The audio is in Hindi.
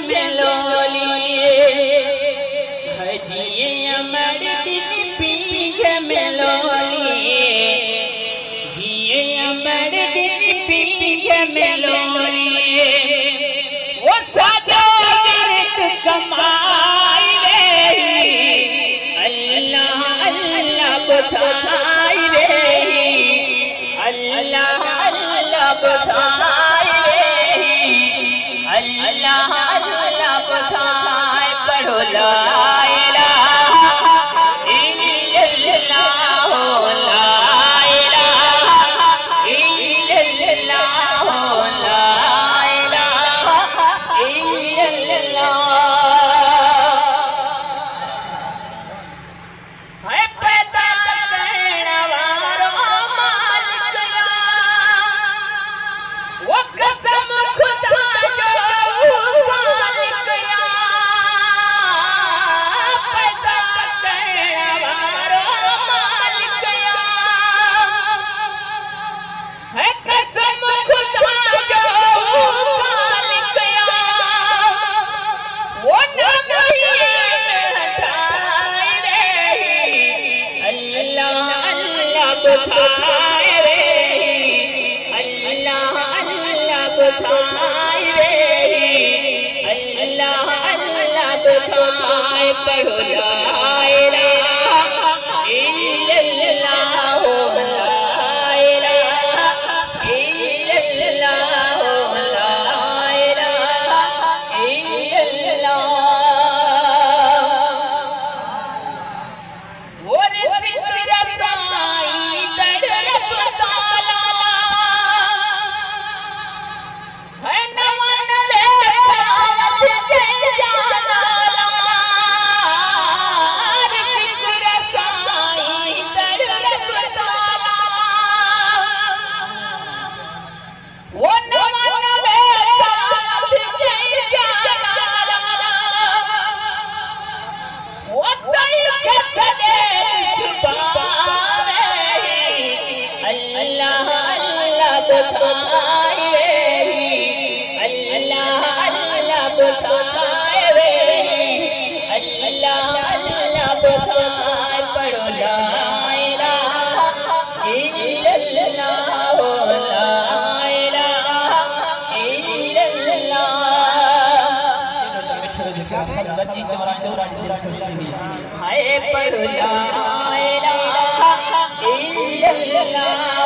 मेलोली हजिए अमर दिन पीग मेलोली जिए अमर दिन पीग मेलोली वो साजो गिरत कमाई रे अल्लाह अल्लाह बताई रे अल्लाह अल्लाह बताई रे अल्लाह अल्लाह बताए पढ़ो ला इलाहा इल्लल्लाह ला इलाहा इल्लल्लाह ला इलाहा इल्लल्लाह है पैदा करने वाला मालिक या वो कसम खुदा बताए रे अल्लाह अल्लाह बताए पढ़ो ला इलाहा इल्लल्लाह ला इलाहा इल्लल्लाह ला इलाहा इल्लल्लाह और सिर साई दर रब ताला बताए अल्लाह अल्लाह बताए रे अल्लाह अल्लाह बताए पढ़ो ला इलाहा इल्लल्लाह ला इलाहा इल्लल्लाह हाय पढ़ो ला इलाहा इल्लल्लाह